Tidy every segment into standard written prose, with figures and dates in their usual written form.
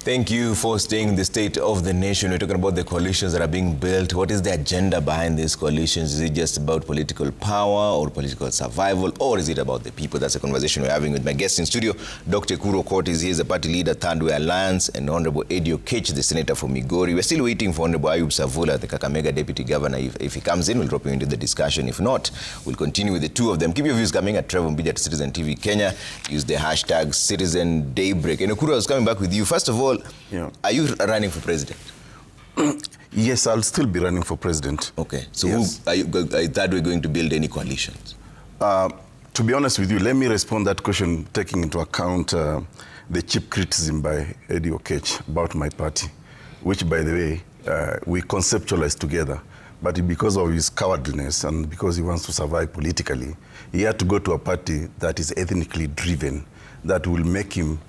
Thank you for staying in the state of the nation. We're talking about the coalitions that are being built. What is the agenda behind these coalitions? Is it just about political power or political survival, or is it about the people? That's a conversation we're having with my guest in studio. Dr. Kuro Court is here, the party leader, Third Way Alliance, and Honorable Eddie Okech, the senator for Migori. We're still waiting for Honorable Ayub Savula, the Kakamega deputy governor. If he comes in, we'll drop him into the discussion. If not, we'll continue with the two of them. Keep your views coming at Trevor Mbija at Citizen TV Kenya. Use the hashtag Citizen DayBreak. And Kuro, I was coming back with you. First of all, yeah. Are you running for president? Yes, I'll still be running for president. Okay. So yes. Are that we're going to build any coalitions? To be honest with you, let me respond that question taking into account the cheap criticism by Eddie Okech about my party, which, by the way, we conceptualized together. But because of his cowardliness and because he wants to survive politically, he had to go to a party that is ethnically driven, that will make him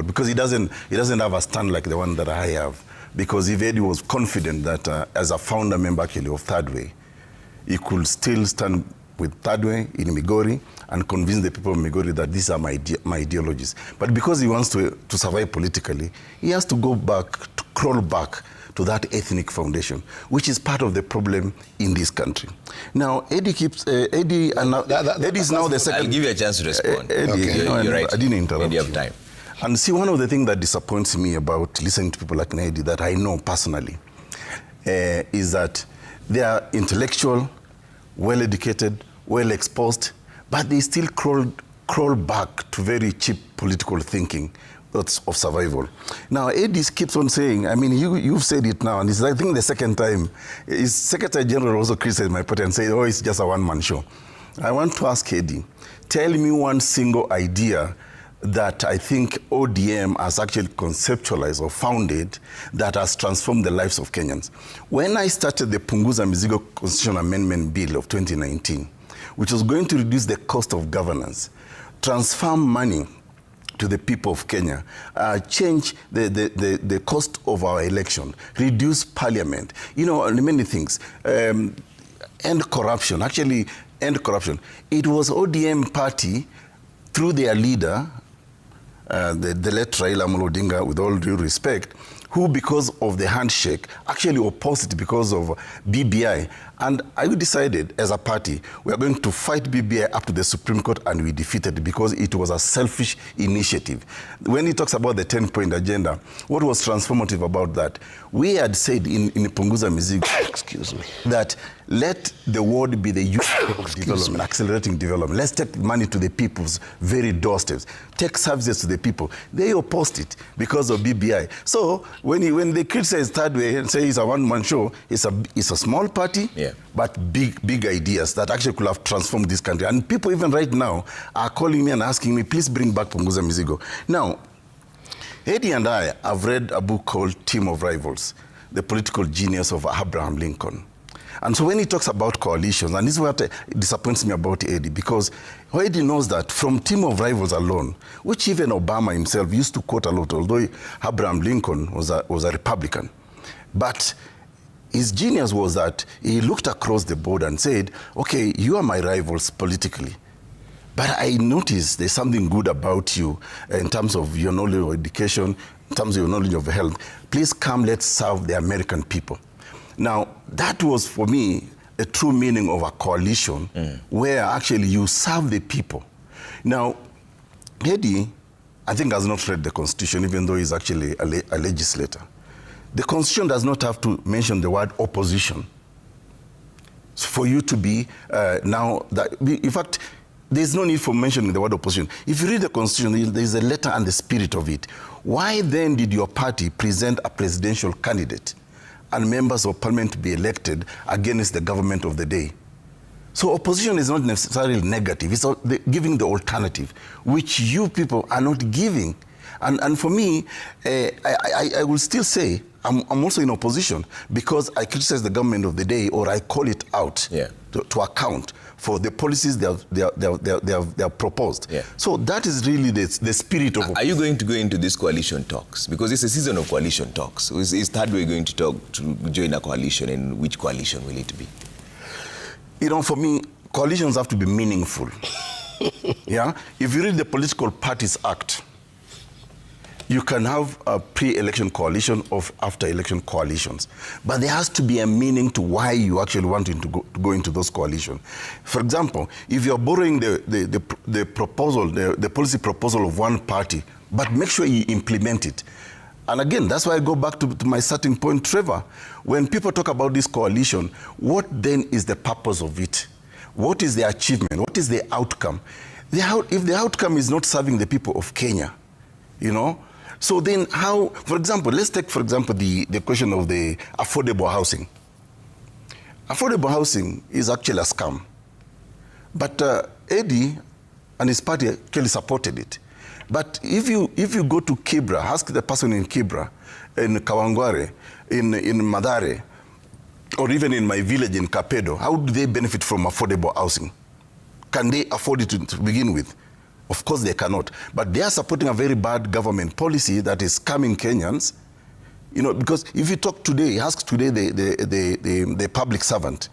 because he doesn't have a stand like the one that I have. Because if Eddie was confident that as a founder member actually of Third Way, he could still stand with Third Way in Migori and convince the people of Migori that these are my ideologies. But because he wants to survive politically, he has to go back, to crawl back to that ethnic foundation, which is part of the problem in this country. Now, Eddie keeps, Eddie is now the second. I'll give you a chance to respond. Eddie, okay. You're right. I didn't interrupt Eddie, you have time. And see, one of the things that disappoints me about listening to people like Eddie that I know personally is that they are intellectual, well-educated, well-exposed, but they still crawl back to very cheap political thinking of survival. Now, Eddie keeps on saying, I mean, you've said it now, and it's, I think, the second time. His Secretary General also criticized my party and said, oh, it's just a one-man show. I want to ask Eddie, tell me one single idea that I think ODM has actually conceptualized or founded that has transformed the lives of Kenyans. When I started the Punguza Mizigo Constitution Amendment Bill of 2019, which was going to reduce the cost of governance, transfer money to the people of Kenya, change the cost of our election, reduce parliament, you know, many things, end corruption, actually end corruption. It was ODM party, through their leader, the late Raila Amolo Odinga, with all due respect, who, because of the handshake, actually opposed it because of BBI. And I decided, as a party, we are going to fight BBI up to the Supreme Court, and we defeated it because it was a selfish initiative. When he talks about the 10-point agenda, what was transformative about that? We had said in Punguza Mizigo, excuse me, that let the word be the youth of development, accelerating development. Let's take money to the people's very doorsteps. Take services to the people. They opposed it because of BBI. So when they criticize Third Way and say it's a one-man show, it's a small party, yeah, but big ideas that actually could have transformed this country. And people even right now are calling me and asking me, please bring back Punguza Mizigo. Now, Eddie and I have read a book called Team of Rivals, The Political Genius of Abraham Lincoln. And so when he talks about coalitions, and this is what disappoints me about Eddie, because Eddie knows that from Team of Rivals alone, which even Obama himself used to quote a lot, although Abraham Lincoln was a Republican. But his genius was that he looked across the board and said, okay, you are my rivals politically, but I noticed there's something good about you in terms of your knowledge of education, in terms of your knowledge of health. Please come, let's serve the American people. Now, that was, for me, a true meaning of a coalition where actually you serve the people. Now, Eddie, I think, has not read the Constitution, even though he's actually a legislator. The Constitution does not have to mention the word opposition for you to be now that, in fact, there's no need for mentioning the word opposition. If you read the Constitution, there's a letter and the spirit of it. Why then did your party present a presidential candidate and members of parliament to be elected against the government of the day? So opposition is not necessarily negative. It's giving the alternative, which you people are not giving. And for me, I will still say I'm also in opposition because I criticize the government of the day, or I call it out to account for the policies they have proposed. Yeah. So that is really the spirit of... Are you going to go into these coalition talks? Because it's a season of coalition talks. Is Third Way going to join a coalition, and which coalition will it be? You know, for me, coalitions have to be meaningful. Yeah? If you read the Political Parties Act, You can have a pre-election coalition or after-election coalitions, but there has to be a meaning to why you actually want to go into those coalitions. For example, if you're borrowing the proposal, the policy proposal of one party, but make sure you implement it. And again, that's why I go back to my starting point, Trevor. When people talk about this coalition, what then is the purpose of it? What is the achievement? What is the outcome? If the outcome is not serving the people of Kenya, you know, so then how, for example, let's take, for example, the question of the affordable housing. Affordable housing is actually a scam. But Eddie and his party actually supported it. But if you go to Kibra, ask the person in Kibra, in Kawangware, in Madare, or even in my village in Kapedo, how do they benefit from affordable housing? Can they afford it to begin with? Of course they cannot. But they are supporting a very bad government policy that is scamming Kenyans. You know, because if you talk today, ask today the public servant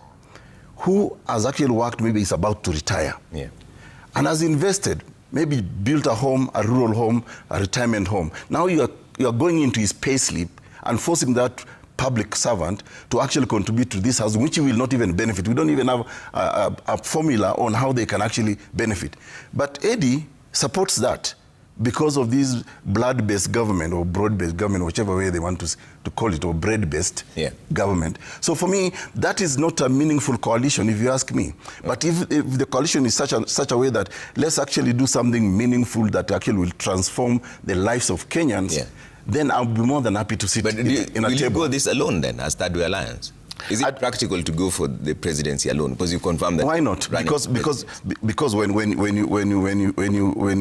who has actually worked, maybe is about to retire, and has invested, maybe built a home, a rural home, a retirement home. Now you are going into his pay slip and forcing that public servant to actually contribute to this house, which he will not even benefit. We don't even have a formula on how they can actually benefit. But Eddie supports that because of this blood-based government or broad-based government, whichever way they want to call it, or bread-based government. So for me, that is not a meaningful coalition, if you ask me. But if the coalition is such a way that let's actually do something meaningful that actually will transform the lives of Kenyans, then I'll be more than happy to sit in a table. Will you go this alone then, as Third Way Alliance? Is it practical to go for the presidency alone? Because you confirmed that. Why not? Because when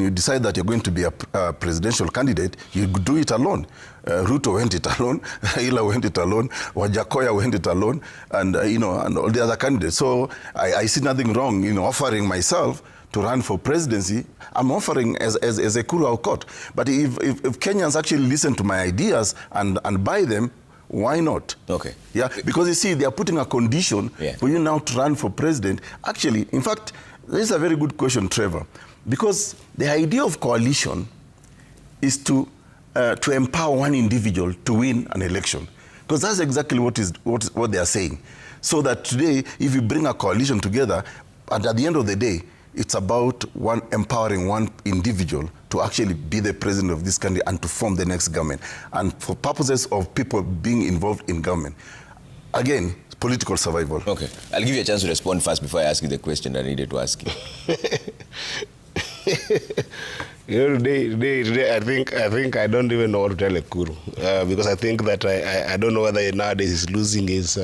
you decide that you're going to be a presidential candidate, you do it alone. Ruto went it alone, Raila went it alone, Wajakoya went it alone, and and all the other candidates. So I see nothing wrong in offering myself to run for presidency. I'm offering as a Kuru Aukot. But if Kenyans actually listen to my ideas and buy them, why not? Okay. Yeah, because you see, they are putting a condition for you now to run for president. Actually, in fact, this is a very good question, Trevor, because the idea of coalition is to empower one individual to win an election. Because that's exactly what they are saying. So that today, if you bring a coalition together, and at the end of the day, it's about empowering one individual to actually be the president of this country and to form the next government. And for purposes of people being involved in government, again, political survival. Okay. I'll give you a chance to respond first before I ask you the question that I needed to ask you. Today, I think I don't even know what to tell Ekuru, because I think that I don't know whether nowadays he's losing his...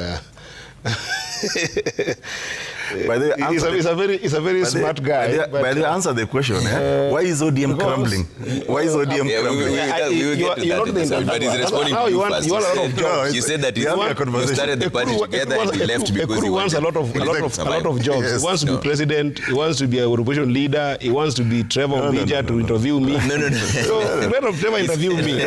He's a very smart guy. But they answer the question. Why is ODM crumbling? Why is ODM crumbling? We will get to that. But he's responding to you first. You want a lot of jobs. You said that you started the party together and you left because he wants a lot of jobs. Yes. He wants to be president. He wants to be a opposition leader. He wants to be Trevor Mbija to interview me. No. So let Trevor interview me.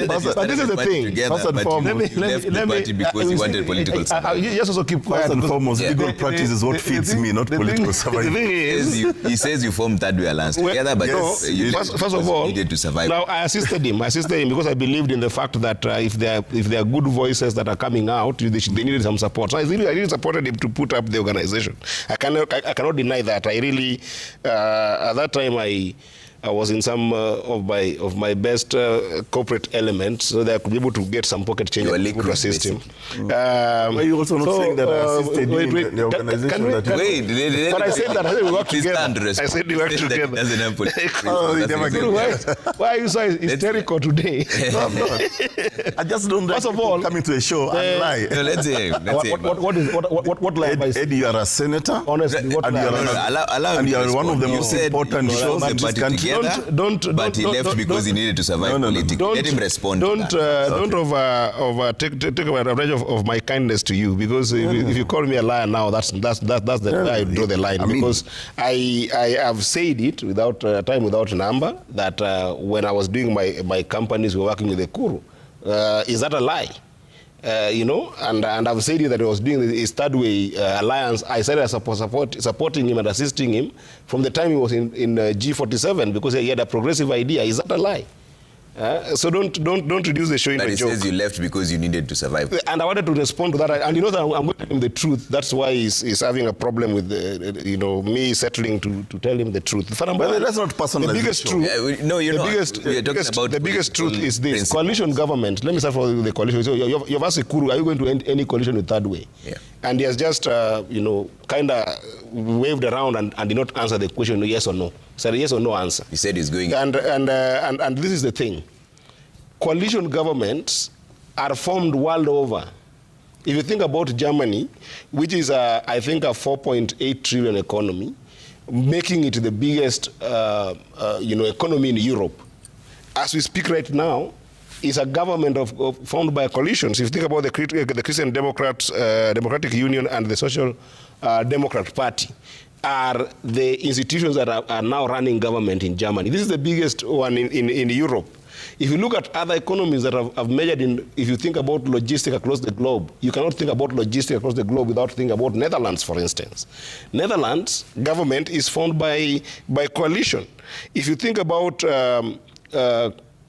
But this is the thing. First and foremost, left the party because he wanted political survival. Just also keep quiet. First and foremost, legal practice is what feeds me, not political survival. The thing is, he says you formed Third Way Alliance together, but first of all, needed to survive. Now I assisted him because I believed in the fact that if there are good voices that are coming out, they needed some support. So I really supported him to put up the organization. I cannot deny that. I really at that time I was in some of my best corporate elements, so that I could be able to get some pocket change to assist him. Are you also not saying that I assisted you in the organization? But I said that we work together. I said we work together. Why are you so hysterical today? No, I'm not. I just don't like people coming to a show and lie. No, let's hear him. What lie? Eddie, you are a senator. Honestly, what lie? And you are one of the most important shows in this country. But he left because he needed to survive politically. Let him respond. Don't take advantage of my kindness to you, because if you call me a liar now, that's the I draw the line. Because I have said it without time without number that when I was doing my companies, we were working with the Kuru. Is that a lie? And I've said that I was doing his Third Way Alliance. I said I supporting him and assisting him from the time he was in G47, because he had a progressive idea. Is that a lie? So don't reduce the show into a joke. But he says you left because you needed to survive. And I wanted to respond to that. And you know that I'm going to tell him the truth. That's why he's having a problem with me settling to tell him the truth. But that's not personal. The biggest truth. No, you're not. The biggest truth is this: principles. Coalition government. Let me start with the coalition. So you've asked Kuru, are you going to end any coalition with Third Way? Yeah. And he has just kind of waved around and did not answer the question yes or no. Said yes or no answer. He said he's going. And this is the thing. Coalition governments are formed world over. If you think about Germany, which is, I think, a 4.8 trillion economy, making it the biggest, economy in Europe. As we speak right now, is a government formed by coalitions. If you think about the Christian Democrats, Democratic Union, and the Social Democrat Party, are the institutions that are now running government in Germany. This is the biggest one in Europe. If you look at other economies that have measured in, if you think about logistics across the globe, you cannot think about logistics across the globe without thinking about Netherlands, for instance. Netherlands government is formed by coalition. If you think about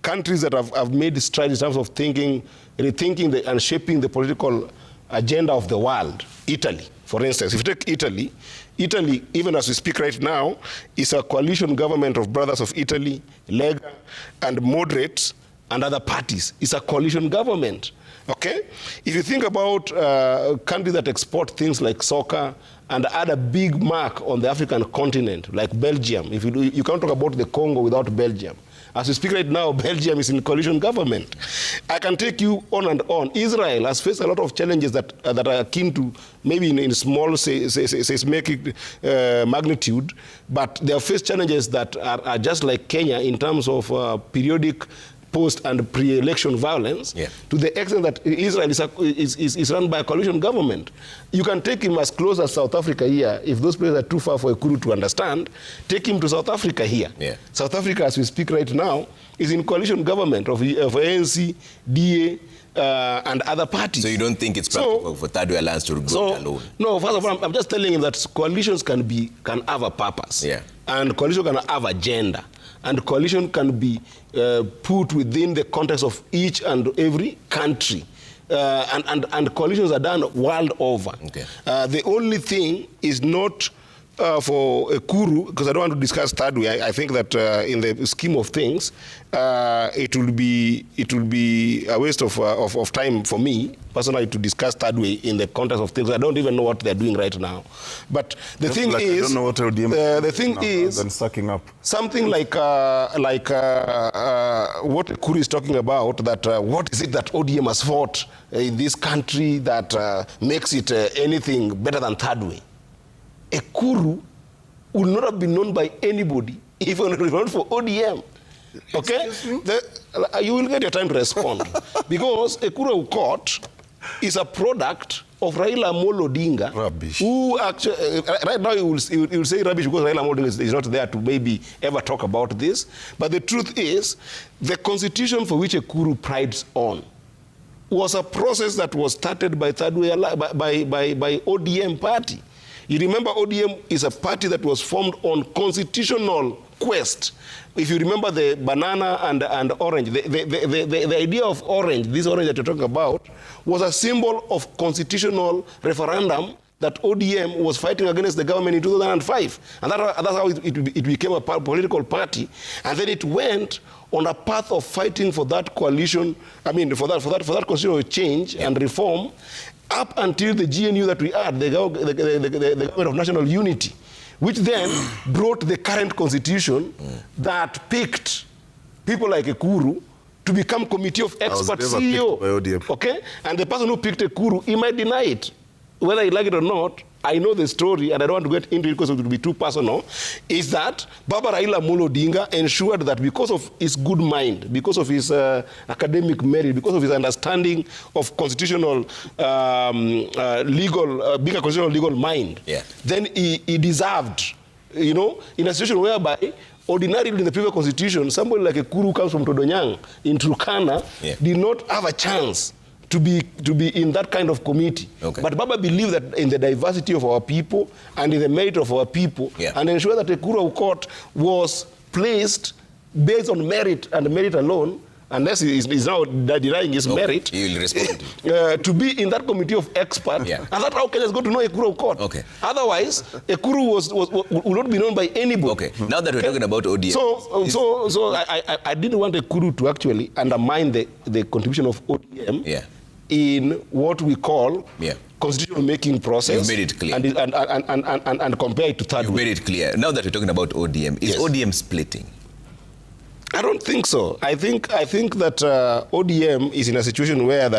countries that have made strides in terms of rethinking and shaping the political agenda of the world, Italy, for instance. If you take Italy, even as we speak right now, is a coalition government of Brothers of Italy, Lega, and moderates, and other parties. It's a coalition government, okay? If you think about countries that export things like soccer and add a big mark on the African continent, like Belgium. If you can't talk about the Congo without Belgium. As we speak right now, Belgium is in coalition government. I can take you on and on. Israel has faced a lot of challenges that are akin to maybe in small seismic magnitude, but they have faced challenges that are just like Kenya in terms of periodic post and pre-election violence, to the extent that Israel is run by a coalition government. You can take him as close as South Africa here. If those places are too far for a Kuru to understand, take him to South Africa here. Yeah. South Africa, as we speak right now, is in coalition government of ANC, DA, and other parties. So you don't think it's practical for Third Way Alliance to go alone? No, first of all, I'm just telling him that coalitions can have a purpose. Yeah. And coalition can have agenda. And coalition can be put within the context of each and every country. And coalitions are done world over. Okay. The only thing is not for a Kuru, because I don't want to discuss Third Way. I think that in the scheme of things, it will be a waste of time for me personally to discuss Third Way in the context of things. I don't even know what they're doing right now. But the thing is, I don't know what the thing is, than sucking up. Something like what Kuru is talking about. That what is it that ODM has fought in this country that makes it anything better than Third Way? A Kuru would not have been known by anybody if it were not for ODM. Okay? You will get your time to respond. Because a Kuru court is a product of Raila Amolo Odinga. Rubbish. Who actually, right now you will say rubbish because Raila Amolo Odinga is not there to maybe ever talk about this. But the truth is, the constitution for which a Kuru prides on was a process that was started by Third Way, by ODM party. You remember ODM is a party that was formed on constitutional quest. If you remember the banana and orange, the idea of orange, this orange that you're talking about, was a symbol of constitutional referendum that ODM was fighting against the government in 2005. And that's how it became a political party. And then it went on a path of fighting for that coalition, for that constitutional change and reform, up until the GNU that we had, the Government of National Unity, which then brought the current constitution that picked people like Ekuru to become committee of experts CEO. Okay? And the person who picked Ekuru, he might deny it. Whether he like it or not, I know the story, and I don't want to get into it because it would be too personal, is that Baba Raila Amolo Odinga ensured that because of his good mind, because of his academic merit, because of his understanding of constitutional being a constitutional legal mind, then he deserved, in a situation whereby ordinarily in the previous constitution, somebody like a Kuru comes from Todonyang in Turkana did not have a chance to be in that kind of committee. Okay. But Baba believed that in the diversity of our people and in the merit of our people, and ensure that the Kuru court was placed based on merit and merit alone, unless he's now denying his merit, he will respond to be in that committee of experts. Yeah. And that's how Kenyans go to know Ekuru of court. Okay. Otherwise, Ekuru will not be known by anybody. Okay. Now that we're talking about ODM. So I didn't want Ekuru to actually undermine the contribution of ODM in what we call constitutional making process. You've made it clear. And compare it to third. You've made it cleer. Now that we're talking about ODM, is ODM splitting? I don't think so. I think that ODM is in a situation where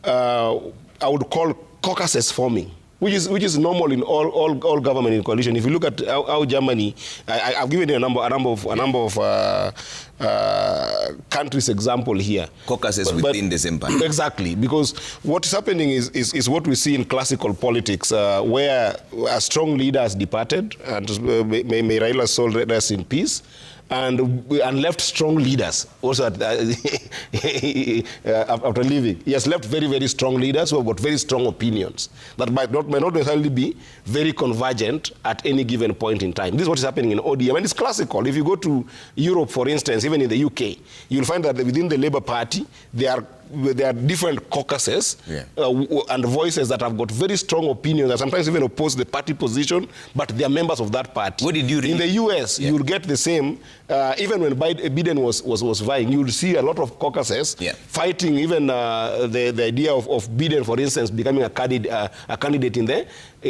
I would call caucuses forming, which is normal in all government in coalition. If you look at how Germany, I've given you a number of countries example here. Caucuses within the same party. Exactly, because what is happening is what we see in classical politics, where a strong leader has departed, and may Raila's soul rest in peace. And left strong leaders also after leaving. He has left very, very strong leaders who have got very strong opinions that might not necessarily be very convergent at any given point in time. This is what is happening in ODM, and it's classical. If you go to Europe, for instance, even in the UK, you'll find that within the Labour Party, there are different caucuses and voices that have got very strong opinions that sometimes even oppose the party position, but they are members of that party. What did you read? In the US, you'll get the same. Even when Biden was vying, you'll see a lot of caucuses fighting even the idea of Biden, for instance, becoming a candidate in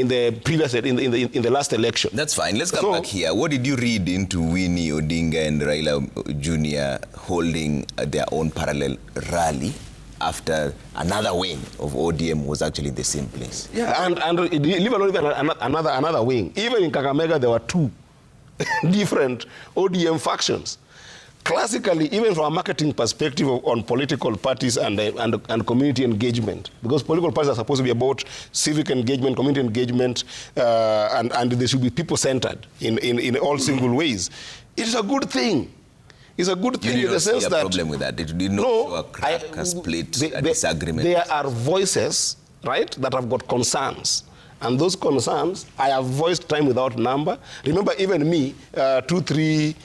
the last election. That's fine. Let's come back here. What did you read into Winnie Odinga and Raila Jr. holding their own parallel rally after another wing of ODM was actually in the same place? Yeah, and even another wing. Even in Kakamega, there were two different ODM factions. Classically, even from a marketing perspective on political parties and community engagement, because political parties are supposed to be about civic engagement, community engagement, and they should be people-centered in all single ways. It's a good thing. It's a good thing in the sense that... You did not see a problem with that? It did not show a crack, a split, a disagreement? There are voices, right, that have got concerns. And those concerns, I have voiced time without number. Remember, even me, 2-3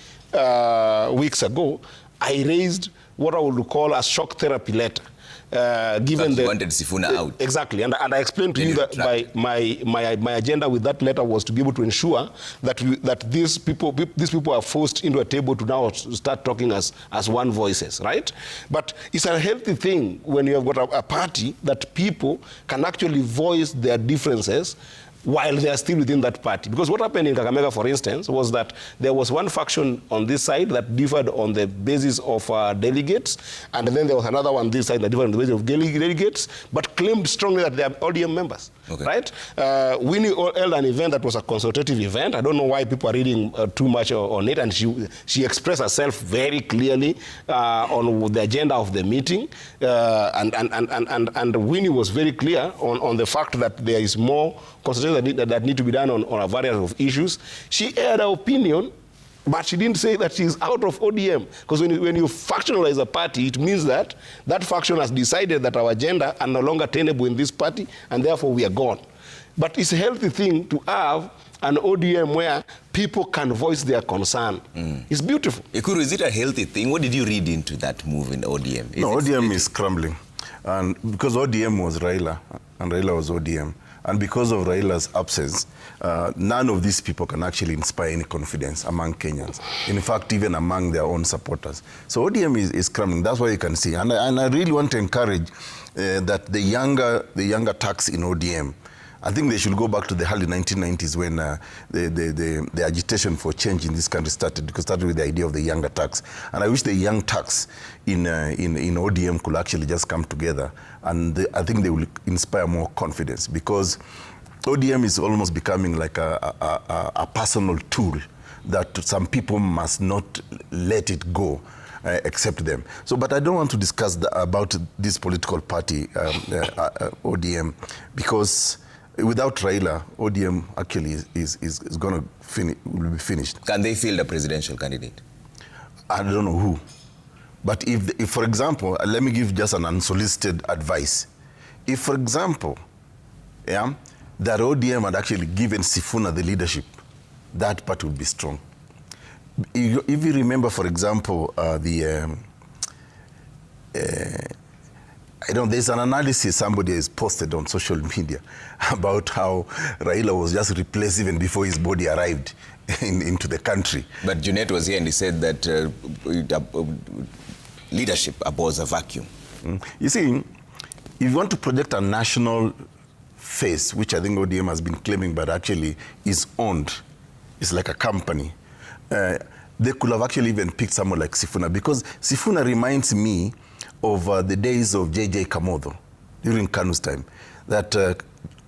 weeks ago, I raised what I would call a shock therapy letter. Given you wanted Sifuna out. Exactly, and I explained to you that my agenda with that letter was to be able to ensure that these people are forced into a table to now start talking as one voices, right? But it's a healthy thing when you have got a party that people can actually voice their differences while they are still within that party. Because what happened in Kakamega, for instance, was that there was one faction on this side that differed on the basis of delegates, and then there was another one on this side that differed on the basis of delegates, but claimed strongly that they are ODM members, right? Winnie held an event that was a consultative event. I don't know why people are reading too much on it, and she expressed herself very clearly on the agenda of the meeting, and Winnie was very clear on the fact that there is more consultation that need to be done on a variety of issues. She aired her opinion, but she didn't say that she's out of ODM. Because when you factionalize a party, it means that that faction has decided that our agenda are no longer tenable in this party, and therefore we are gone. But it's a healthy thing to have an ODM where people can voice their concern. It's beautiful. Ekuru, is it a healthy thing? What did you read into that move in ODM? ODM is crumbling. And because ODM was Raila, and Raila was ODM, and because of Raila's absence, none of these people can actually inspire any confidence among Kenyans. In fact, even among their own supporters. So ODM is crumbling. That's what you can see. And I really want to encourage that the younger tax in ODM, I think they should go back to the early 1990s when the agitation for change in this country started, because started with the idea of the younger tax. And I wish the young tax in ODM could actually just come together, and I think they will inspire more confidence, because ODM is almost becoming like a personal tool that some people must not let it go. Accept them. So, but I don't want to discuss about this political party, ODM, because without Raila, ODM actually is going to will be finished. Can they field a presidential candidate? I don't know who. But if for example, let me give just an unsolicited advice. If, for example, that ODM had actually given Sifuna the leadership, that party would be strong. If you remember, for example, the I don't, there's an analysis somebody has posted on social media about how Raila was just replaced even before his body arrived into the country. But Junet was here and he said that leadership abhors a vacuum. You see, if you want to project a national face, which I think ODM has been claiming, but actually is owned, it's like a company, they could have actually even picked someone like Sifuna, because Sifuna reminds me of the days of J.J. Kamotho during Kanu's time, that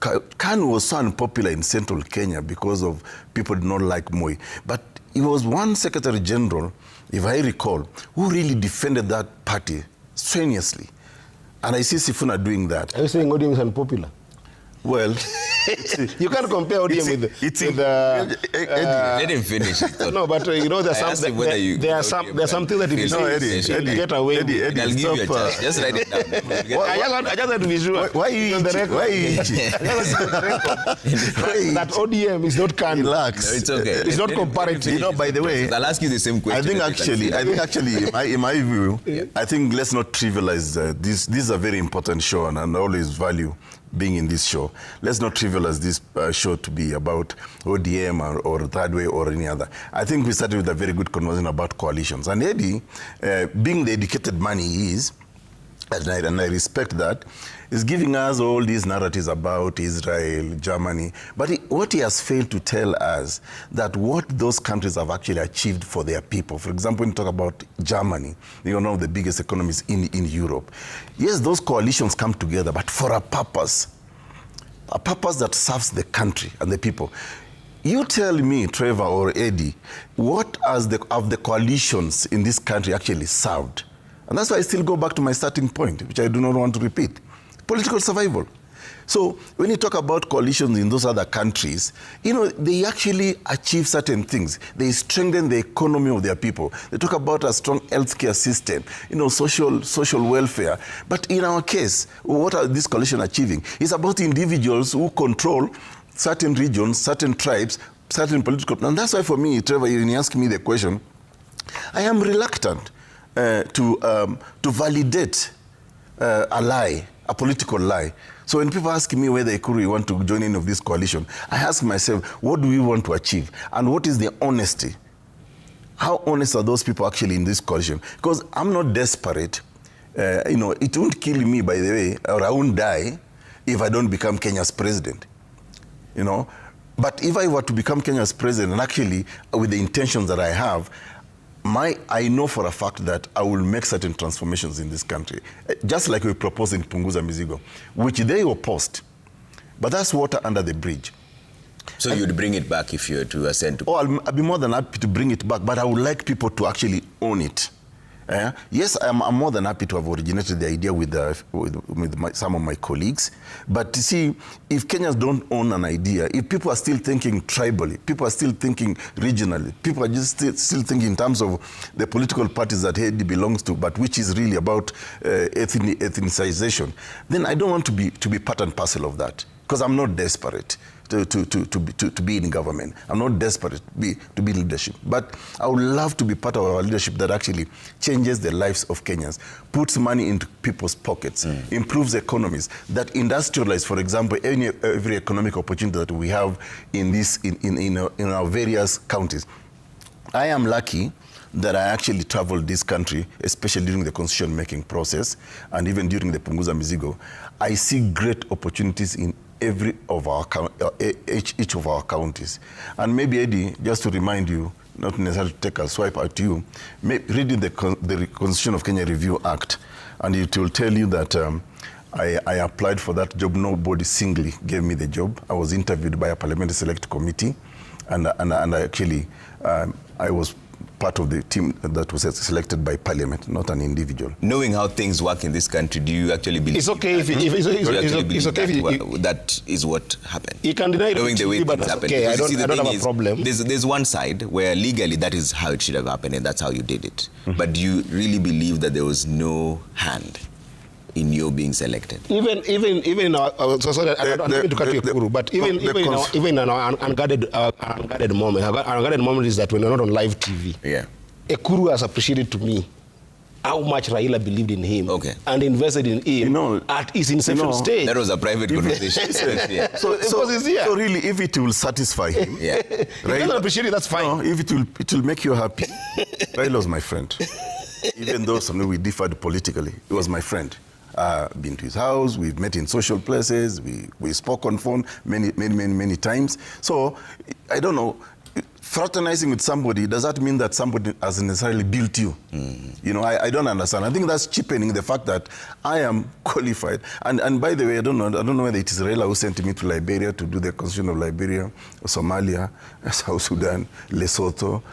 Kanu was so unpopular in central Kenya because of people did not like Moi. But he was one Secretary General, if I recall, who really defended that party strenuously. And I see Sifuna doing that. Are you saying ODM is unpopular? Well, you can't compare ODM with let him finish it. No, but you know, there's something that if you get away with. I'll give you a chance. Just write it down. I just have to be sure. Why are you itching? Why are you itching? That ODM is not can. Relax. No, it's okay. It's not comparative. You know, by the way, I'll ask you the same question. I think actually, in my view, I think let's not trivialize this. This is a very important show, and I always value being in this show. Let's not trivialize this show to be about ODM or Third Way or any other. I think we started with a very good conversation about coalitions. And Eddie, being the educated man he is, and I respect that, is giving us all these narratives about Israel, Germany. But what he has failed to tell us that what those countries have actually achieved for their people. For example, when you talk about Germany, you know, one of the biggest economies in Europe. Yes, those coalitions come together, but for a purpose that serves the country and the people. You tell me, Trevor or Eddie, what have the coalitions in this country actually served? And that's why I still go back to my starting point, which I do not want to repeat. Political survival. So when you talk about coalitions in those other countries, you know, they actually achieve certain things. They strengthen the economy of their people. They talk about a strong healthcare system, you know, social welfare. But in our case, what are these coalitions achieving? It's about individuals who control certain regions, certain tribes, certain political... And that's why for me, Trevor, when you ask me the question, I am reluctant to validate a lie, a political lie. So when people ask me whether Ekuru want to join any of this coalition, I ask myself, what do we want to achieve? And what is the honesty? How honest are those people actually in this coalition? Because I'm not desperate. You know, it won't kill me, by the way, or I won't die if I don't become Kenya's president. You know, but if I were to become Kenya's president, and actually with the intentions that I have, I know for a fact that I will make certain transformations in this country, just like we proposed in Punguza Mizigo, which they opposed. But that's water under the bridge. So you'd bring it back if you were to ascend to... Oh, I'll be more than happy to bring it back, but I would like people to actually own it. Yes, I'm more than happy to have originated the idea with some of my colleagues. But you see, if Kenyans don't own an idea, if people are still thinking tribally, people are still thinking regionally, people are just still thinking in terms of the political parties that Haiti belongs to, but which is really about ethnicization, then I don't want to be part and parcel of that, because I'm not desperate to be in government. I'm not desperate to be leadership. But I would love to be part of our leadership that actually changes the lives of Kenyans, puts money into people's pockets, improves economies, that industrialize, for example, every economic opportunity that we have in our various counties. I am lucky that I actually traveled this country, especially during the constitution-making process, and even during the Punguza Mizigo. I see great opportunities in each of our counties. And maybe, Eddie, just to remind you, not necessarily to take a swipe at you, reading the Constitution of Kenya Review Act, and it will tell you that I applied for that job. Nobody singly gave me the job. I was interviewed by a parliamentary select committee, and actually I was part of the team that was selected by Parliament, not an individual. Knowing how things work in this country, do you actually believe it's okay if that is what happened? You can deny it, knowing the way things happen. Okay, I don't have a problem. There's one side where legally that is how it should have happened, and that's how you did it. But do you really believe that there was no hand in you being selected? Even in our, sorry, I don't mean to cut you, Kuru, but even in our unguarded moment, our unguarded moment is that when you're not on live TV, Ekuru has appreciated to me how much Raila believed in him and invested in him at his inception stage. That was a private conversation. So really, if it will satisfy him, if you don't appreciate it, that's fine. No, if it will make you happy. Raila was my friend. Even though sometimes we differed politically, he was my friend. Been to his house, we've met in social places, we spoke on phone many times. So, I don't know, fraternizing with somebody, does that mean that somebody has necessarily built you? You know, I don't understand. I think that's cheapening the fact that I am qualified. And by the way, I don't know whether it is Raila who sent me to Liberia to do the constitution of Liberia, Somalia, South Sudan, Lesotho.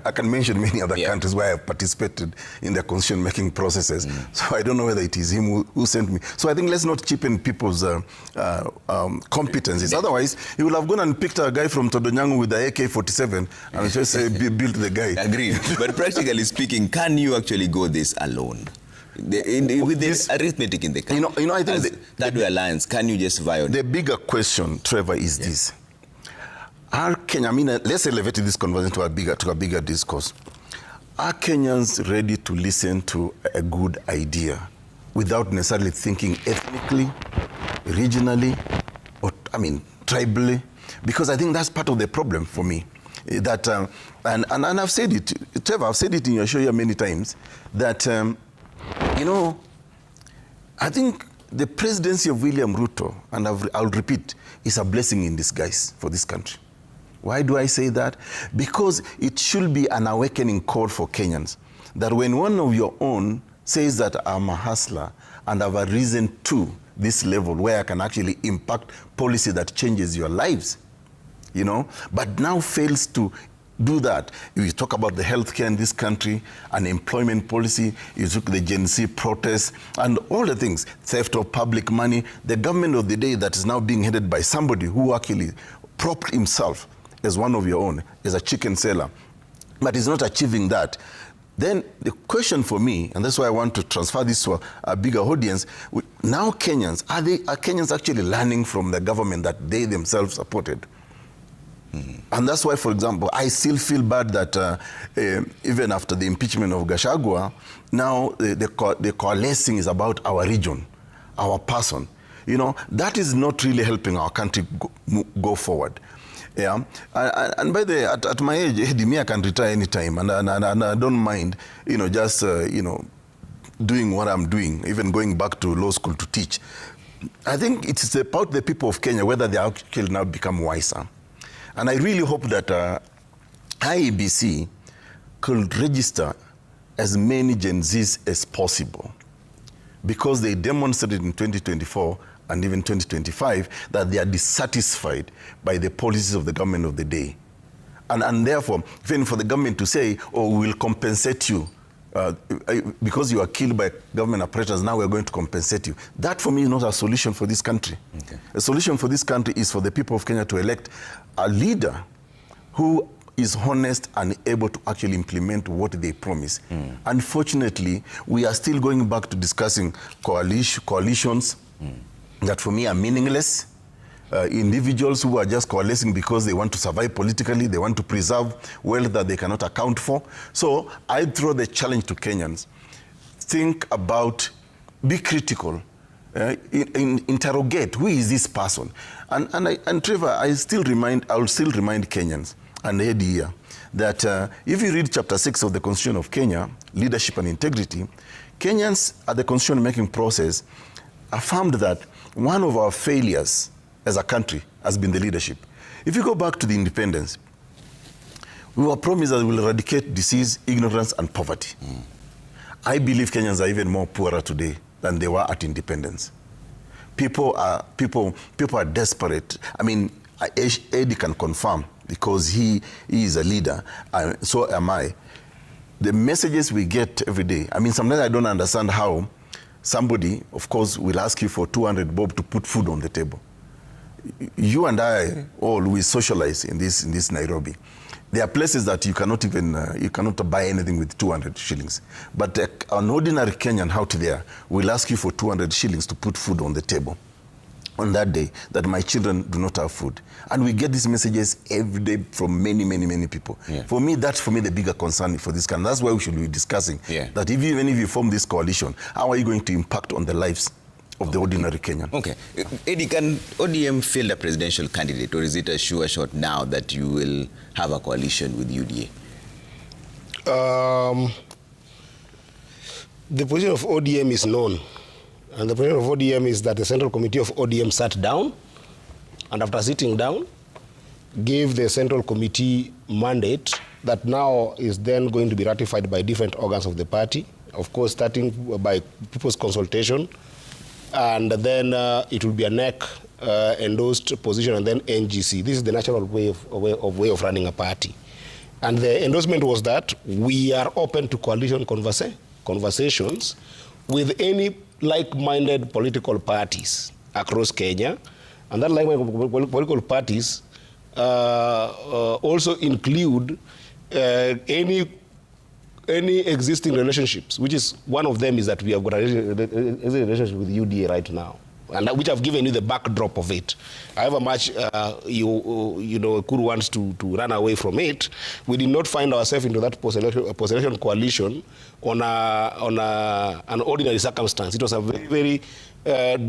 I can mention many other countries where I have participated in the constitution-making processes. So I don't know whether it is him who sent me. So I think let's not cheapen people's competencies. Otherwise, he will have gone and picked a guy from Todonyangu with the AK-47 and just build the guy. Agreed. But practically speaking, can you actually go this alone? With this arithmetic in the country, I think that alliance, can you just violate? The bigger question, Trevor, is this. Are Kenya, let's elevate this conversation to a bigger discourse. Are Kenyans ready to listen to a good idea without necessarily thinking ethnically, regionally, or, tribally? Because I think that's part of the problem for me. That and I've said it, Trevor, I've said it in your show here many times, that, I think the presidency of William Ruto, and I'll repeat, is a blessing in disguise for this country. Why do I say that? Because it should be an awakening call for Kenyans, that when one of your own says that I'm a hustler and have a reason to this level where I can actually impact policy that changes your lives, but now fails to do that. You talk about the healthcare in this country, unemployment policy, you took the Gen Z protests, and all the things, theft of public money, the government of the day that is now being headed by somebody who actually propped himself as one of your own, as a chicken seller, but is not achieving that. Then the question for me, and that's why I want to transfer this to a bigger audience, now Kenyans, are Kenyans actually learning from the government that they themselves supported? And that's why, for example, I still feel bad that even after the impeachment of Gachagua, now the coalescing is about our region, our person. That is not really helping our country go forward. Yeah, and by the way, at my age, I can retire anytime, and I don't mind, just doing what I'm doing, even going back to law school to teach. I think it's about the people of Kenya, whether they actually now become wiser. And I really hope that IEBC could register as many Gen Zs as possible, because they demonstrated in 2024 and even 2025 that they are dissatisfied by the policies of the government of the day. And therefore, even for the government to say, oh, we will compensate you because you are killed by government apparatus, now we're going to compensate you. That, for me, is not a solution for this country. Okay. A solution for this country is for the people of Kenya to elect a leader who is honest and able to actually implement what they promise. Unfortunately, we are still going back to discussing coalitions that, for me, are meaningless. Individuals who are just coalescing because they want to survive politically, they want to preserve wealth that they cannot account for. So I throw the challenge to Kenyans. Think about, be critical, interrogate, who is this person? And Trevor, I will still remind Kenyans, and Eddie here, that if you read chapter 6 of the Constitution of Kenya, Leadership and Integrity, Kenyans at the constitution-making process affirmed that one of our failures as a country has been the leadership. If you go back to the independence, we were promised that we will eradicate disease, ignorance, and poverty. I believe Kenyans are even more poorer today than they were at independence. People are desperate. I mean, Eddie can confirm, because he is a leader, and so am I. The messages we get every day, I mean, sometimes I don't understand how somebody, of course, will ask you for 200 bob to put food on the table. You and I all, we socialize in this Nairobi. There are places that you cannot even, you cannot buy anything with 200 shillings. But an ordinary Kenyan out there will ask you for 200 shillings to put food on the table. on that day that my children do not have food. And we get these messages every day from many, many, many people. Yeah. For me, that's the bigger concern for this country. That's why we should be discussing that even if you form this coalition, how are you going to impact on the lives of the ordinary Kenyan? Okay. Eddie, can ODM field a presidential candidate, or is it a sure shot now that you will have a coalition with UDA? The position of ODM is known. And the position of ODM is that the Central Committee of ODM sat down, and after sitting down, gave the Central Committee mandate that now is then going to be ratified by different organs of the party, of course, starting by people's consultation, and then it will be a NEC endorsed position, and then NGC. This is the natural way of running a party. And the endorsement was that we are open to coalition conversations with any like-minded political parties across Kenya, and that like-minded political parties also include any existing relationships, which is one of them is that we have got a relationship with UDA right now, and which I've given you the backdrop of it. However much Kuru wants to run away from it, we did not find ourselves into that post-election coalition on an ordinary circumstance. It was a very, very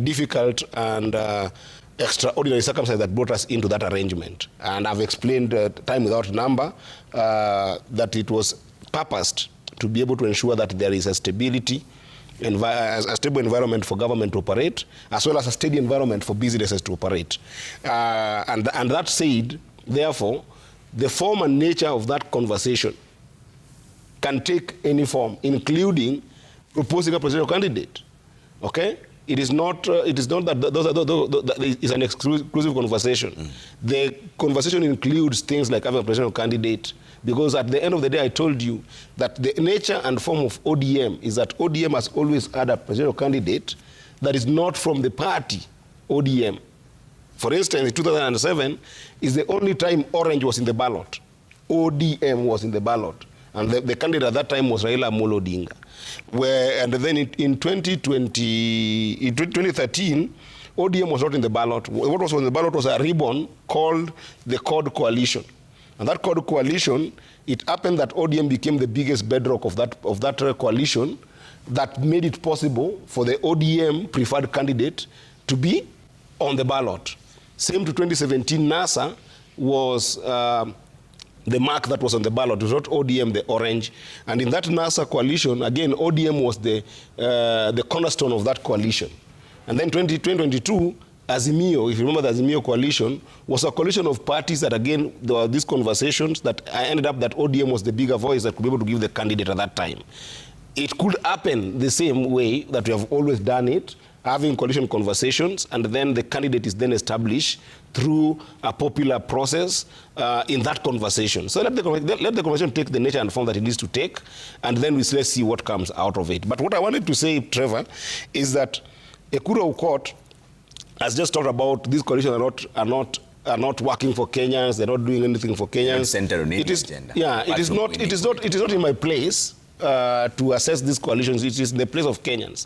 difficult and extraordinary circumstance that brought us into that arrangement. And I've explained time without number that it was purposed to be able to ensure that there is a stability, a stable environment for government to operate, as well as a steady environment for businesses to operate. And that said, therefore, the form and nature of that conversation can take any form, including proposing a presidential candidate. Okay? It is not that that is an exclusive conversation. The conversation includes things like having a presidential candidate, because at the end of the day, I told you that the nature and form of ODM is that ODM has always had a presidential candidate that is not from the party ODM. For instance, in 2007 is the only time Orange was in the ballot. ODM was in the ballot. And the candidate at that time was Raila Amolo Odinga. And then in 2013, ODM was not in the ballot. What was on the ballot was a ribbon called the Code Coalition. And that Code Coalition, it happened that ODM became the biggest bedrock of that coalition that made it possible for the ODM preferred candidate to be on the ballot. Same to 2017, NASA was the mark that was on the ballot. It was not ODM, the orange. And in that NASA coalition, again, ODM was the cornerstone of that coalition. And then 2022, Azimio, if you remember the Azimio coalition, was a coalition of parties that, again, there were these conversations that I ended up that ODM was the bigger voice that could be able to give the candidate at that time. It could happen the same way that we have always done it, having coalition conversations, and then the candidate is then established through a popular process in that conversation. So let the conversation take the nature and form that it needs to take, and then let's see what comes out of it. But what I wanted to say, Trevor, is that Ekuru Aukot has just talked about these coalitions are not working for Kenyans. They're not doing anything for Kenyans. Center on it is agenda. Yeah, it is not in my place to assess these coalitions. It is in the place of Kenyans,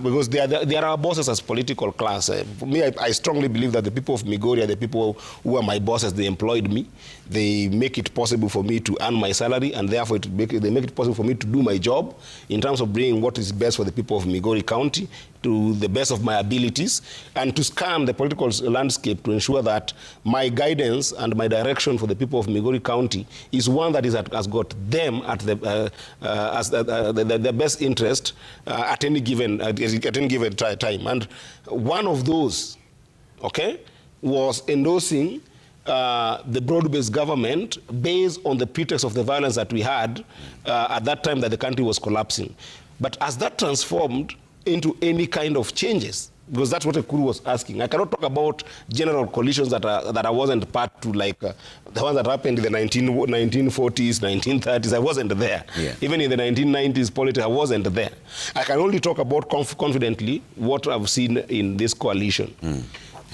because they are our bosses as political class. For me, I strongly believe that the people of Migori are the people who are my bosses. They employed me. They make it possible for me to earn my salary, and therefore they make it possible for me to do my job in terms of bringing what is best for the people of Migori County to the best of my abilities, and to scan the political landscape to ensure that my guidance and my direction for the people of Migori County is one that has got them at the best interest at any given time. And one of those, okay, was endorsing the broad-based government based on the pretext of the violence that we had at that time that the country was collapsing. But as that transformed into any kind of changes, because that's what Ekuru was asking. I cannot talk about general coalitions that I wasn't part to, like the ones that happened in the 1940s, 1930s. I wasn't there. Yeah. Even in the 1990s politics, I wasn't there. I can only talk about confidently what I've seen in this coalition.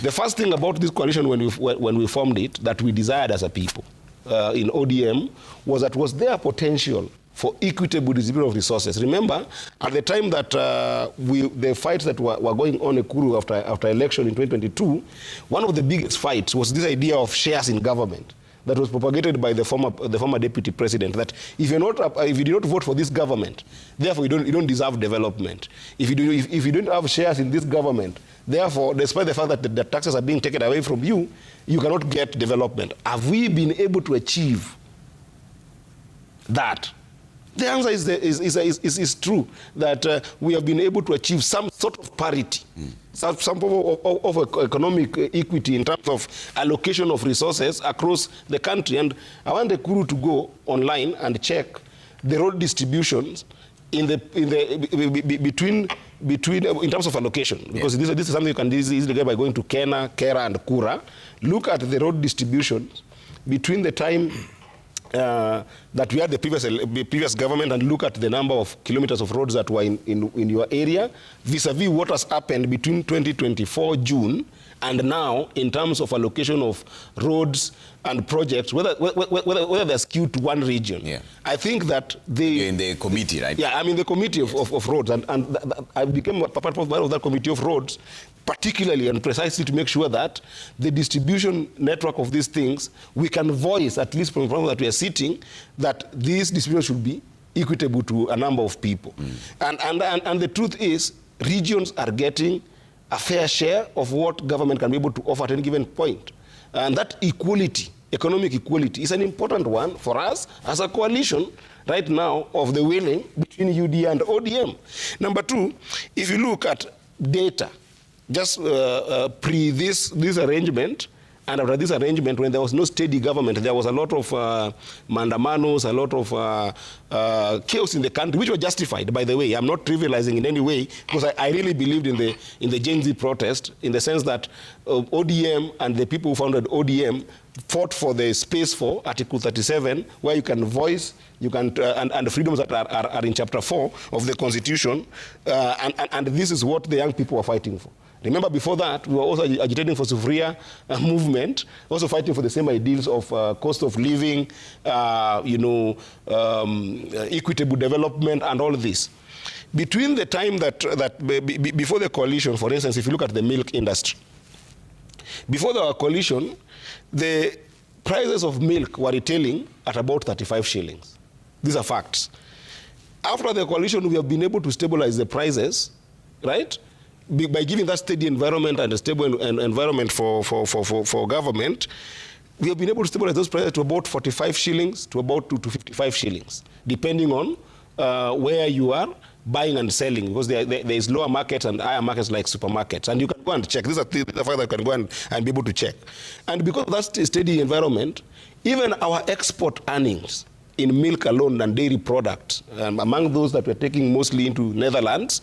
The first thing about this coalition when we formed it that we desired as a people in ODM was that was there potential for equitable distribution of resources. Remember, at the time that the fights that were going on in Ekuru after election in 2022, one of the biggest fights was this idea of shares in government that was propagated by the former deputy president, that if you do not vote for this government, therefore you don't deserve development. If you don't have shares in this government, therefore, despite the fact that the taxes are being taken away from you, you cannot get development. Have we been able to achieve that? The answer is true, that we have been able to achieve some sort of parity, some form of economic equity in terms of allocation of resources across the country. And I want the Ekuru to go online and check the road distributions in terms of allocation, because this is something you can easily get by going to Kena, Kera, and Kura. Look at the road distributions between the time that we had the previous government, and look at the number of kilometers of roads that were in your area vis-a-vis what has happened between 2024 June and now in terms of allocation of roads and projects, whether they're skewed to one region. Yeah. I think that you're in the committee, right? Yeah, I'm in the committee of roads, and I became part of that committee of roads, particularly and precisely to make sure that the distribution network of these things, we can voice, at least from the problem that we are sitting, that this distribution should be equitable to a number of people. And the truth is, regions are getting a fair share of what government can be able to offer at any given point. And that equality, economic equality, is an important one for us as a coalition right now of the willing between UDA and ODM. Number two, if you look at data, just pre this arrangement, and after this arrangement, when there was no steady government, there was a lot of mandamanos, a lot of chaos in the country, which were justified, by the way. I'm not trivializing in any way, because I really believed in the Gen Z protest, in the sense that ODM and the people who founded ODM fought for the space for Article 37, where you can voice, you can, and the freedoms that are in Chapter 4 of the Constitution, and this is what the young people were fighting for. Remember, before that, we were also agitating for Sufuria movement, also fighting for the same ideals of cost of living, equitable development, and all this. Between the time before the coalition, for instance, if you look at the milk industry, before the coalition, the prices of milk were retailing at about 35 shillings. These are facts. After the coalition, we have been able to stabilize the prices, right? By giving that steady environment and a stable environment for government, we have been able to stabilize those prices to about 45 shillings to about to 55 shillings, depending on where you are buying and selling, because there is lower markets and higher markets like supermarkets. And you can go and check. These are the facts that you can go and be able to check. And because of that steady environment, even our export earnings in milk alone and dairy products, among those that we're taking mostly into Netherlands,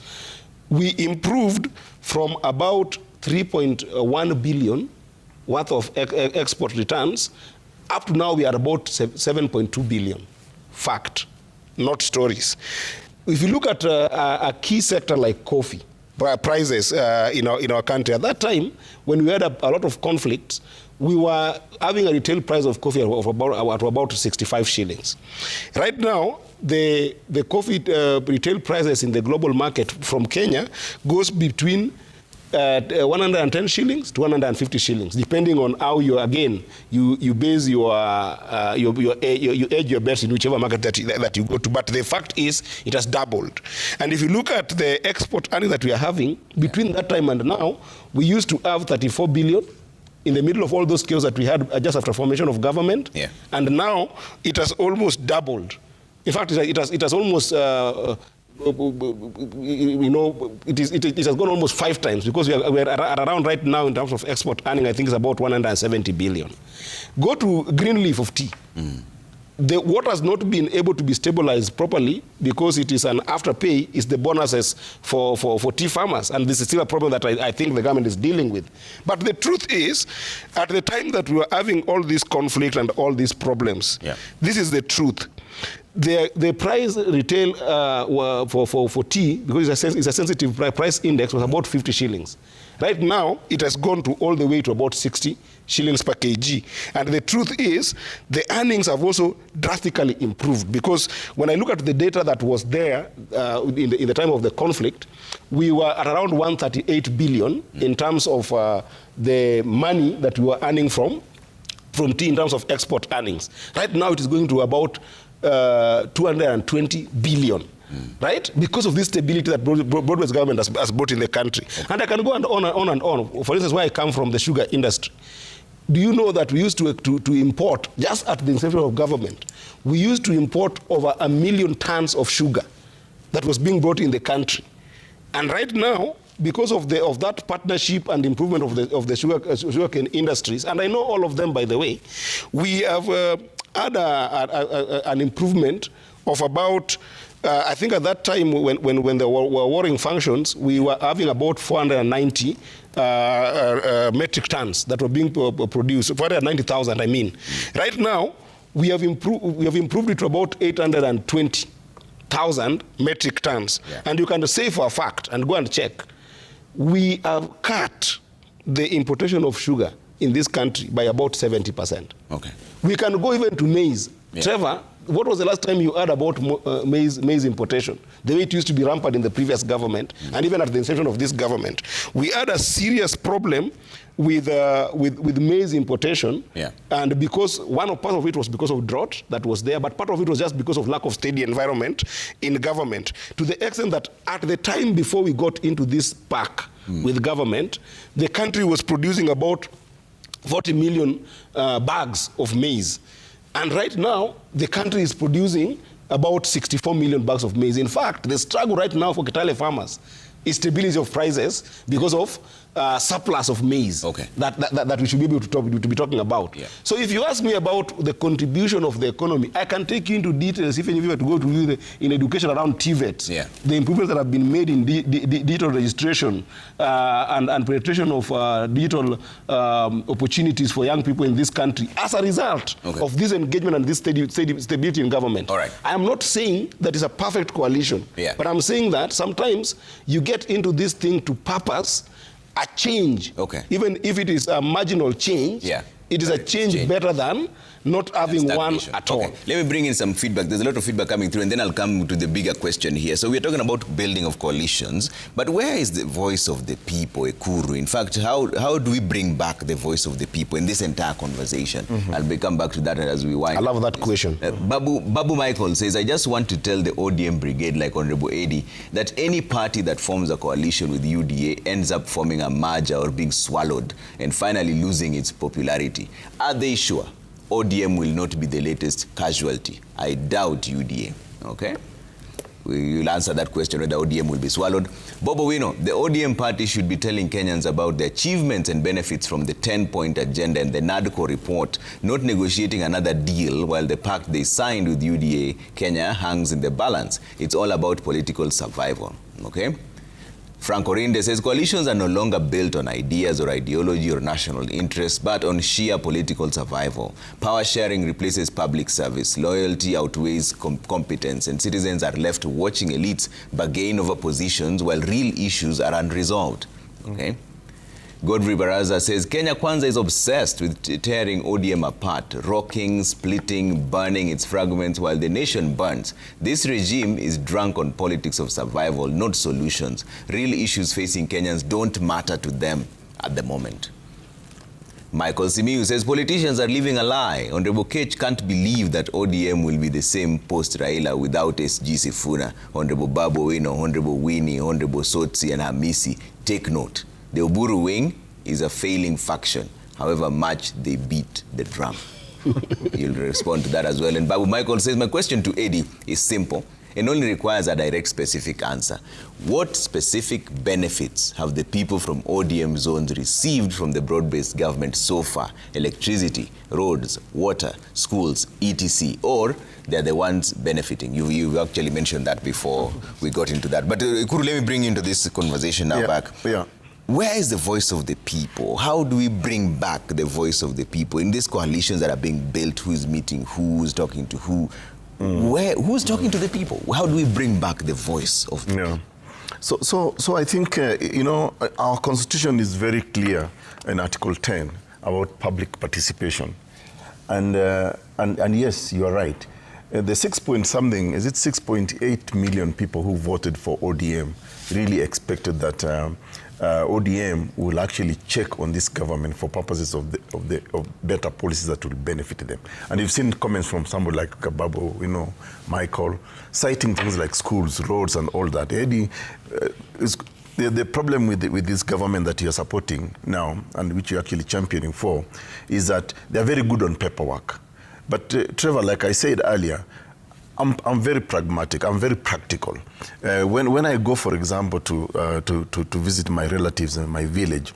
we improved from about 3.1 billion worth of export returns up to now we are about 7.2 billion. Fact, not stories. If you look at a key sector like coffee prices in our country, at that time when we had a lot of conflicts, we were having a retail price of coffee of about 65 shillings. Right now, the coffee retail prices in the global market from Kenya goes between 110 shillings to 150 shillings, depending on how you base you edge your bets in whichever market that you go to. But the fact is, it has doubled. And if you look at the export earnings that we are having between that time and now, we used to have 34 billion. In the middle of all those chaos that we had just after formation of government, and now it has almost doubled. In fact, it has almost, it has gone almost 5 times, because we are around right now in terms of export earning, I think it's about 170 billion. Go to Greenleaf of tea. What has not been able to be stabilized properly, because it is an afterpay, is the bonuses for tea farmers. And this is still a problem that I think the government is dealing with. But the truth is, at the time that we were having all this conflict and all these problems, this is the truth. The price retail for tea, because it's a sensitive price index, was about 50 shillings. Right now, it has gone to all the way to about 60 shillings per kg. And the truth is, the earnings have also drastically improved, because when I look at the data that was there in the time of the conflict, we were at around 138 billion in terms of the money that we were earning from tea in terms of export earnings. Right now, it is going to about 220 billion. Right? Because of this stability that broad-based government has brought in the country. Okay. And I can go on and on. For instance, where I come from, the sugar industry. Do you know that we used to import, just at the inception of government, we used to import over 1 million tons of sugar that was being brought in the country. And right now, because of that partnership and improvement of the sugarcane industries, and I know all of them, by the way, we have had an improvement of about, I think at that time when there were warring functions, we were having about 490 metric tons that were being produced, 490,000 I mean. Right now, we have improved it to about 820,000 metric tons. Yeah. And you can say for a fact, and go and check, we have cut the importation of sugar in this country by about 70%. Okay. We can go even to maize. Yeah. Trevor, what was the last time you heard about maize importation? The way it used to be rampant in the previous government, and even at the inception of this government. We had a serious problem with maize importation, yeah. And because part of it was because of drought that was there, but part of it was just because of lack of steady environment in government, to the extent that at the time before we got into this pack with government, the country was producing about 40 million bags of maize. And right now, the country is producing about 64 million bags of maize. In fact, the struggle right now for Kitale farmers is stability of prices because of surplus of maize, okay, that we should be able to be talking about. Yeah. So if you ask me about the contribution of the economy, I can take you into details, even if you were to go to in education around TVET, yeah, the improvements that have been made in digital registration and penetration of digital opportunities for young people in this country as a result, okay, of this engagement and this stability in government. All right. I am not saying that it's a perfect coalition, yeah, but I'm saying that sometimes you get into this thing to purpose a change, okay, even if it is a marginal change, yeah, it is a change better than not having one at all. Let me bring in some feedback. There's a lot of feedback coming through, and then I'll come to the bigger question here. So we're talking about building of coalitions, but where is the voice of the people, Ekuru? In fact, how do we bring back the voice of the people in this entire conversation? I'll come back to that as we wind. I love that question. Babu Michael says, I just want to tell the ODM brigade, like Honorable Eddie, that any party that forms a coalition with UDA ends up forming a merger or being swallowed and finally losing its popularity. Are they sure ODM will not be the latest casualty? I doubt UDA. Okay? We'll answer that question whether ODM will be swallowed. Bobo Wino, the ODM party should be telling Kenyans about the achievements and benefits from the 10-point agenda and the NADCO report, not negotiating another deal while the pact they signed with UDA Kenya hangs in the balance. It's all about political survival. Okay? Frank Orinde says coalitions are no longer built on ideas or ideology or national interests, but on sheer political survival. Power sharing replaces public service. Loyalty outweighs competence, and citizens are left watching elites bargain over positions while real issues are unresolved. Okay? Godfrey Baraza says Kenya Kwanza is obsessed with tearing ODM apart, rocking, splitting, burning its fragments while the nation burns. This regime is drunk on politics of survival, not solutions. Real issues facing Kenyans don't matter to them at the moment. Michael Simiyu says politicians are living a lie. Honorable Kech can't believe that ODM will be the same post-Raila without SG Sifuna. Honorable Babu Wino, Honorable Winnie, Honorable Sotsi and Hamisi, take note. The Oburu wing is a failing faction, however much they beat the drum. You'll respond to that as well. And Babu Michael says, my question to Eddie is simple and only requires a direct, specific answer. What specific benefits have the people from ODM zones received from the broad-based government so far? Electricity, roads, water, schools, etc. Or they're the ones benefiting? You actually mentioned that before we got into that. But Kuru, let me bring you into this conversation now back. Yeah. Where is the voice of the people? How do we bring back the voice of the people in these coalitions that are being built? Who's meeting who's talking to who? Who's talking to the people? How do we bring back the voice of the people? So I think, our constitution is very clear in Article 10 about public participation. And yes, you are right. The 6.8 million people who voted for ODM really expected that ODM will actually check on this government for purposes of better policies that will benefit them. And you've seen comments from somebody like Kababo, Michael, citing things like schools, roads, and all that. Eddie, the problem with this government that you're supporting now, and which you're actually championing for, is that they're very good on paperwork. But Trevor, like I said earlier, I'm very pragmatic. I'm very practical. When I go, for example, to visit my relatives in my village,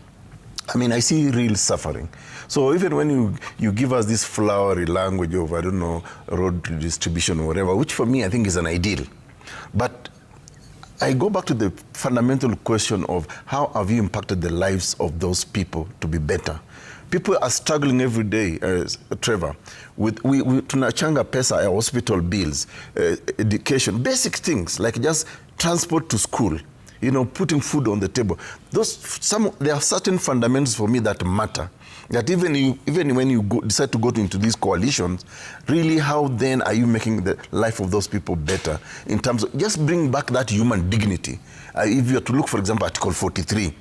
I mean, I see real suffering. So even when you give us this flowery language of, I don't know, road distribution or whatever, which for me I think is an ideal, but I go back to the fundamental question of how have you impacted the lives of those people to be better? People are struggling every day, Trevor, with tunachanga pesa, hospital bills, education, basic things like just transport to school, putting food on the table. There are certain fundamentals for me that matter. That even when you decide to go into these coalitions, really, how then are you making the life of those people better in terms of just bring back that human dignity? If you are to look, for example, Article 43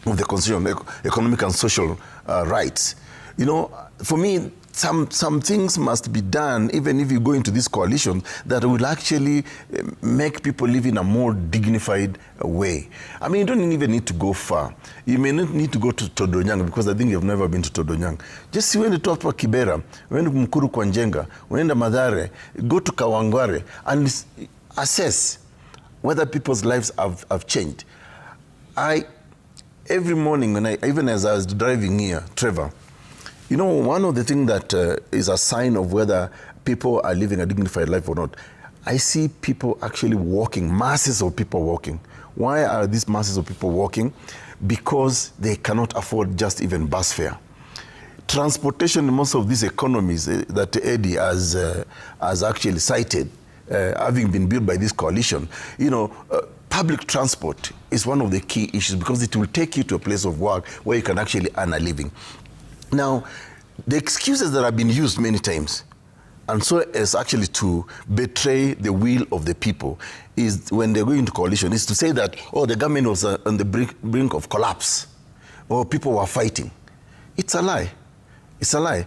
of the Constitution, economic and social rights, for me, some things must be done, even if you go into this coalition, that will actually make people live in a more dignified way. I mean, you don't even need to go far. You may not need to go to Todonyang, because I think you've never been to Todonyang. Just see when you talk about Kibera, when Mkuru kwa Njenga, when the Madare, go to Kawangware, and assess whether people's lives have changed. Every morning, even as I was driving here, Trevor, one of the things that is a sign of whether people are living a dignified life or not, I see people actually walking, masses of people walking. Why are these masses of people walking? Because they cannot afford just even bus fare. Transportation in most of these economies that Eddie has actually cited, having been built by this coalition, public transport is one of the key issues, because it will take you to a place of work where you can actually earn a living. Now, the excuses that have been used many times, and so as actually to betray the will of the people, is when they go into coalition, is to say that, the government was on the brink of collapse, or people were fighting. It's a lie. It's a lie.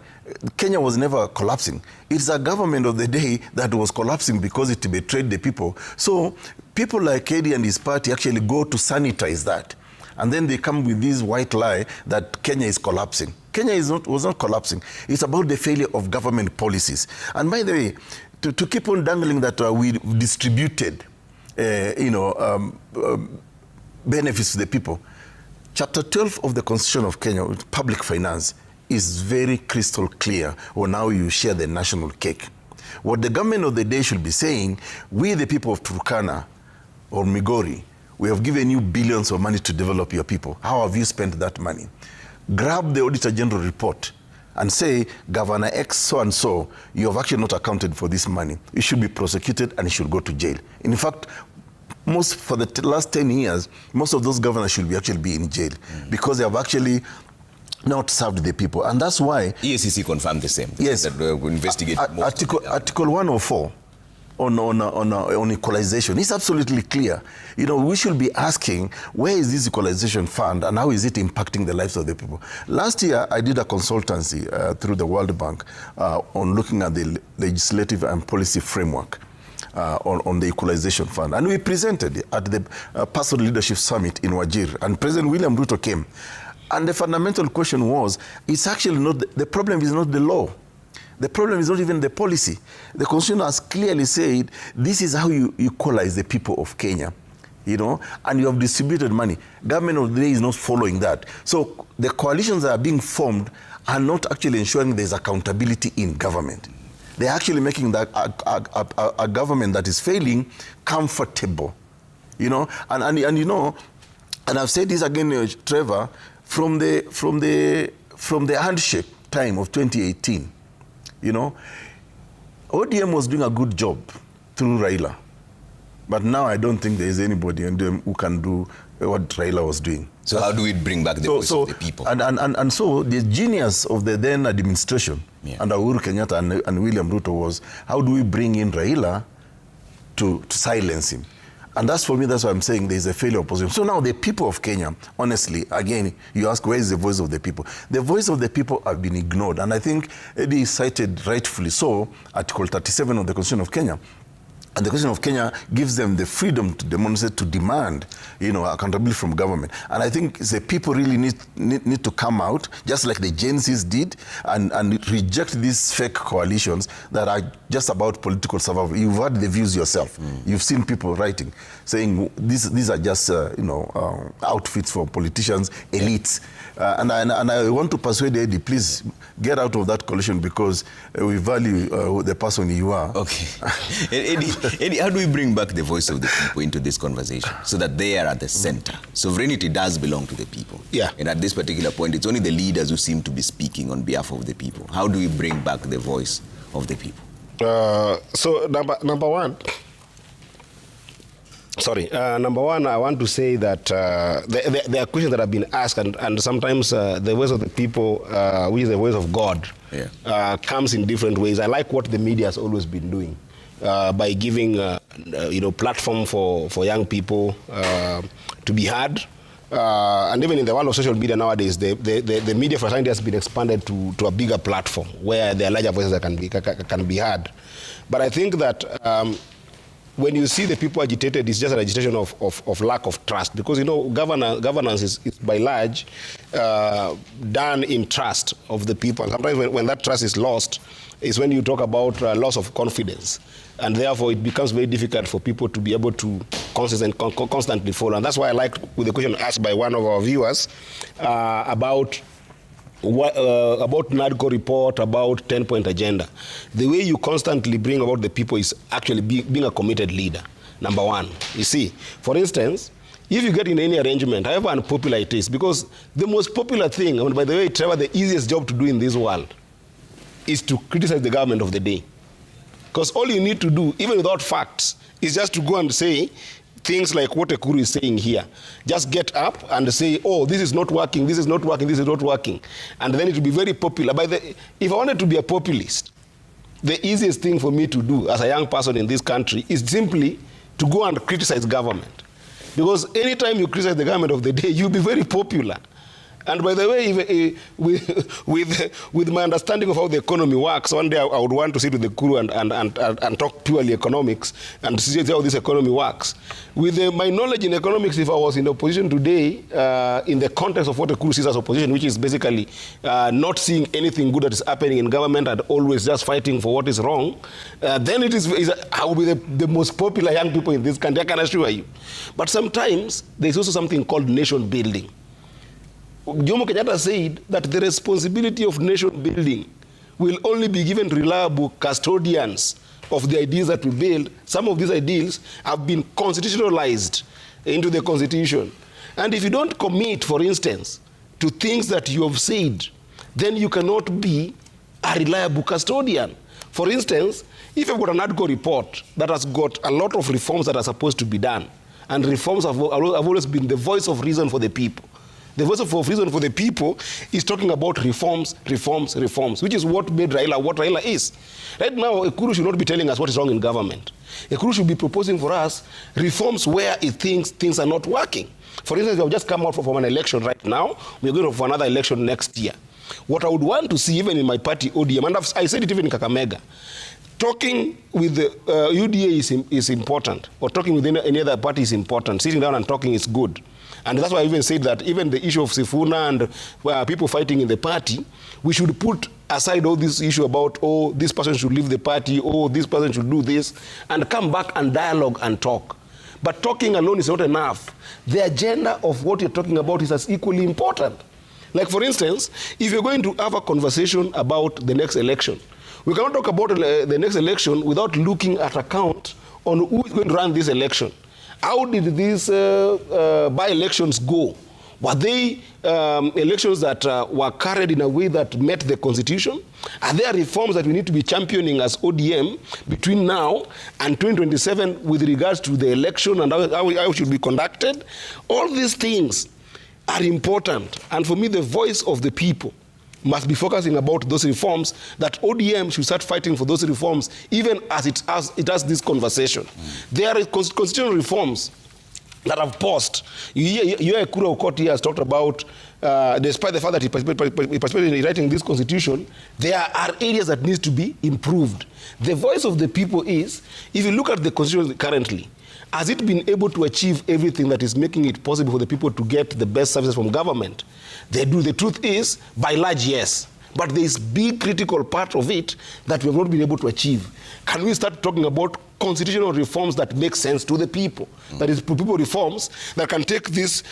Kenya was never collapsing. It's a government of the day that was collapsing because it betrayed the people. So people like Eddie and his party actually go to sanitize that. And then they come with this white lie that Kenya is collapsing. Kenya was not collapsing. It's about the failure of government policies. And by the way, to keep on dangling that we distributed, benefits to the people, Chapter 12 of the Constitution of Kenya, public finance, is very crystal clear on how you share the national cake. What the government of the day should be saying, we the people of Turkana or Migori, we have given you billions of money to develop your people. How have you spent that money? Grab the Auditor General report and say, Governor X so-and-so, you have actually not accounted for this money. You should be prosecuted and you should go to jail. In fact, for the last 10 years, most of those governors should actually be in jail because they have actually not served the people. And that's why... EACC confirmed the same. Yes. That we investigate Article 104 on equalization is absolutely clear. We should be asking, where is this equalization fund and how is it impacting the lives of the people? Last year, I did a consultancy through the World Bank on looking at the legislative and policy framework on the equalization fund. And we presented at the Personal Leadership Summit in Wajir, and President William Ruto came. And the fundamental question was, it's actually not, the problem is not the law. The problem is not even the policy. The Constitution has clearly said, this is how you equalize the people of Kenya, and you have distributed money. Government of the day is not following that. So the coalitions that are being formed are not actually ensuring there's accountability in government. They're actually making that a government that is failing comfortable, and I've said this again, Trevor, from the handshake time of 2018, ODM was doing a good job through Raila. But now I don't think there is anybody who can do what Raila was doing. So how do we bring back the voice of the people? And so the genius of the then administration under Uhuru Kenyatta and William Ruto was, how do we bring in Raila to silence him? And that's, for me, that's why I'm saying there's a failure of opposition. So now the people of Kenya, honestly, again, you ask, where is the voice of the people? The voice of the people have been ignored. And I think Eddie cited rightfully so Article 37 of the Constitution of Kenya. And the Constitution of Kenya gives them the freedom to demonstrate, to demand, accountability from government. And I think the people really need to come out, just like the Gen Zs did, and reject these fake coalitions that are just about political survival. You've heard the views yourself. You've seen people writing, saying these are just outfits for politicians, elites. And I want to persuade Eddie, please get out of that coalition, because we value the person you are. Okay. Eddie, how do we bring back the voice of the people into this conversation so that they are at the center? Sovereignty does belong to the people. Yeah. And at this particular point, it's only the leaders who seem to be speaking on behalf of the people. How do we bring back the voice of the people? So number one, I want to say that there are questions that have been asked, and sometimes the voice of the people, which is the voice of God, comes in different ways. I like what the media has always been doing by giving platform for young people to be heard. And even in the world of social media nowadays, the media fraternity has been expanded to a bigger platform where there are larger voices that can be heard. But I think that when you see the people agitated, it's just an agitation of lack of trust, because governance is by large done in trust of the people. And sometimes when that trust is lost, is when you talk about loss of confidence, and therefore it becomes very difficult for people to be able to constantly follow. And that's why I like with the question asked by one of our viewers about NADCO report, about 10-point agenda. The way you constantly bring about the people is actually being a committed leader, number one. You see, for instance, if you get in any arrangement, however unpopular it is, because the most popular thing, and by the way, Trevor, the easiest job to do in this world is to criticize the government of the day. Because all you need to do, even without facts, is just to go and say things like what Ekuru is saying here. Just get up and say, oh, this is not working, this is not working, this is not working. And then it will be very popular. If I wanted to be a populist, the easiest thing for me to do as a young person in this country is simply to go and criticize government. Because anytime you criticize the government of the day, you'll be very popular. And by the way, with my understanding of how the economy works, one day I would want to sit with the Kuru and talk purely economics and see how this economy works. With my knowledge in economics, if I was in opposition today, in the context of what the Kuru sees as opposition, which is basically not seeing anything good that is happening in government and always just fighting for what is wrong, then I will be the most popular young people in this country, I can assure you. But sometimes there's also something called nation building. Jomo Kenyatta said that the responsibility of nation building will only be given to reliable custodians of the ideas that we build. Some of these ideals have been constitutionalized into the constitution. And if you don't commit, for instance, to things that you have said, then you cannot be a reliable custodian. For instance, if you've got an NADCO report that has got a lot of reforms that are supposed to be done, and reforms have always been the voice of reason for the people, the voice of reason for the people is talking about reforms, which is what made Raila what Raila is. Right now, Ekuru should not be telling us what is wrong in government. Ekuru should be proposing for us reforms where it thinks things are not working. For instance, we have just come out from an election right now. We're going for another election next year. What I would want to see, even in my party, ODM, and I said it even in Kakamega, talking with the UDA is important, or talking with any other party is important. Sitting down and talking is good. And that's why I even said that even the issue of Sifuna and people fighting in the party, we should put aside all this issue about, oh, this person should leave the party, oh, this person should do this, and come back and dialogue and talk. But talking alone is not enough. The agenda of what you're talking about is as equally important. Like, for instance, if you're going to have a conversation about the next election, we cannot talk about the next election without looking at account on who is going to run this election. How did these by-elections go? Were they elections that were carried in a way that met the constitution? Are there reforms that we need to be championing as ODM between now and 2027 with regards to the election and how it should be conducted? All these things are important. And for me, the voice of the people must be focusing about those reforms, that ODM should start fighting for those reforms, even as it has this conversation. There are constitutional reforms that have paused. You hear Ekuru Okoti has talked about, despite the fact that he participated in writing this constitution, there are areas that need to be improved. The voice of the people is, if you look at the constitution currently, has it been able to achieve everything that is making it possible for the people to get the best services from government? They do. The truth is, by large, yes. But there is big critical part of it that we have not been able to achieve. Can we start talking about constitutional reforms that make sense to the people? That is, people reforms that can take this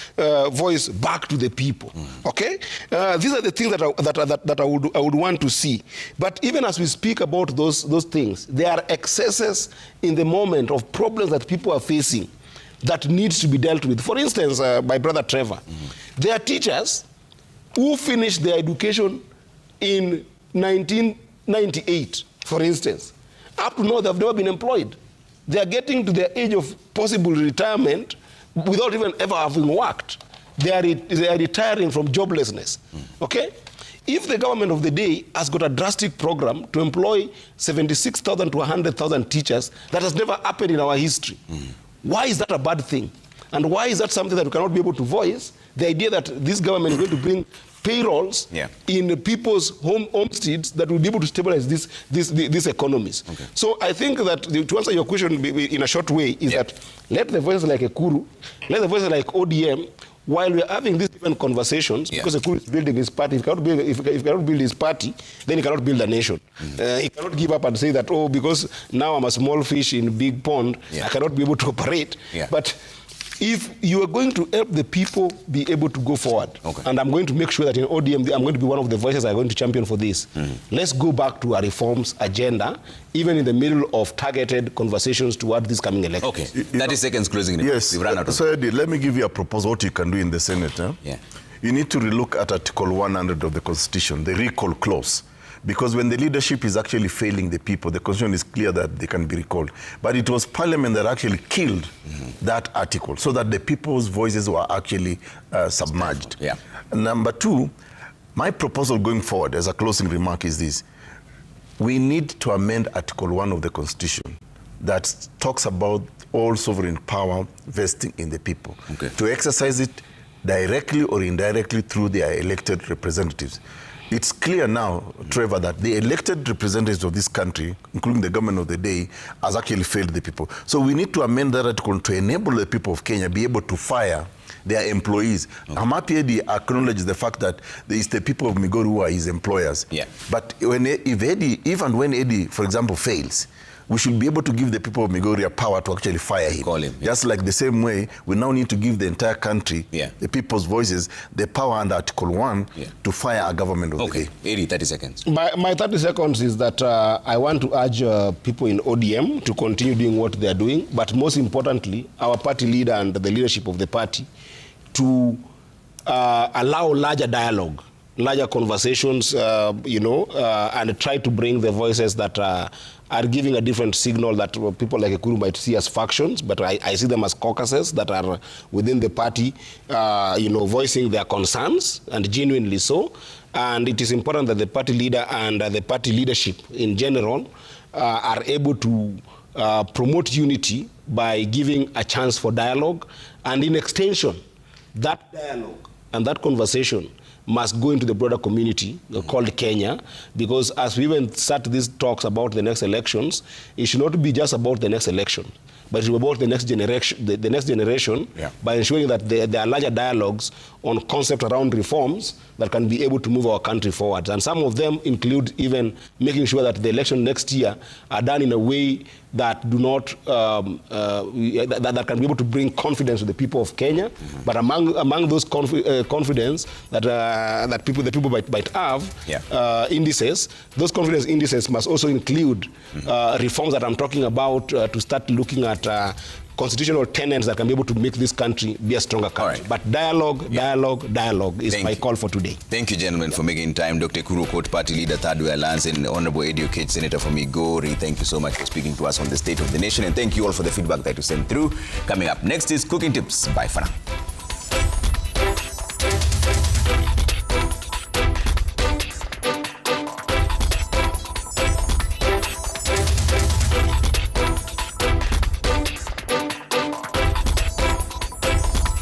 voice back to the people. Okay? These are the things that I would want to see. But even as we speak about those things, there are excesses in the moment of problems that people are facing that needs to be dealt with. For instance, my brother Trevor, there are teachers who finished their education in 1998, for instance. Up to now, they've never been employed. They are getting to the age of possible retirement without even ever having worked. They are retiring from joblessness. Okay? If the government of the day has got a drastic program to employ 76,000 to 100,000 teachers, that has never happened in our history. Why is that a bad thing? And why is that something that we cannot be able to voice? The idea that this government is going to bring payrolls in people's homesteads that will be able to stabilize these economies. Okay. So I think that to answer your question in a short way is that let the voices like Ekuru, let the voices like ODM, while we are having these different conversations, because Ekuru is building his party, if he cannot build his party, then he cannot build a nation. He cannot give up and say that, oh, because now I'm a small fish in a big pond, I cannot be able to operate. But if you are going to help the people be able to go forward, and I'm going to make sure that in ODM, I'm going to be one of the voices that are going to champion for this, let's go back to our reforms agenda, even in the middle of targeted conversations toward this coming election. Okay, 30 seconds closing. Yes, we've run out of so Eddie, let me give you a proposal what you can do in the Senate. You need to relook at Article 100 of the Constitution, the recall clause. Because when the leadership is actually failing the people, the Constitution is clear that they can be recalled. But it was Parliament that actually killed that article so that the people's voices were actually submerged. Number two, my proposal going forward as a closing remark is this. We need to amend Article 1 of the Constitution that talks about all sovereign power vesting in the people. To exercise it directly or indirectly through their elected representatives. It's clear now, Trevor, that the elected representatives of this country, including the government of the day, has actually failed the people. So we need to amend that article to enable the people of Kenya be able to fire their employees. I'm happy Eddie acknowledges the fact that it's the people of Migori who are his employers. But if and when Eddie, for example, fails, we should be able to give the people of Migori a power to actually fire him. Call him. Just like the same way, we now need to give the entire country, the people's voices, the power under Article 1 to fire a government of the day. 80, 30 seconds. My 30 seconds is that I want to urge people in ODM to continue doing what they are doing, but most importantly, our party leader and the leadership of the party to allow larger dialogue, larger conversations, and try to bring the voices that are giving a different signal that people like Ekuru might see as factions, but I see them as caucuses that are within the party, voicing their concerns, and genuinely so. And it is important that the party leader and the party leadership in general are able to promote unity by giving a chance for dialogue, and in extension, that dialogue and that conversation must go into the broader community called Kenya, because as we even start these talks about the next elections, it should not be just about the next election, but it should be about the next generation, by ensuring that there are larger dialogues on concepts around reforms that can be able to move our country forward. And some of them include even making sure that the election next year are done in a way that do not that can be able to bring confidence to the people of Kenya. But among those confidence that the people might have indices, those confidence indices must also include reforms that I'm talking about, to start looking at constitutional tenets that can be able to make this country be a stronger country. Right. But dialogue is my call for today. Thank you, gentlemen, for making time. Dr. Kuru Court Party Leader, Third Way Alliance, and Honorable Eddie Okech, Senator for Migori. Thank you so much for speaking to us on the state of the nation, and thank you all for the feedback that you sent through. Coming up next is Cooking Tips. Bye for now.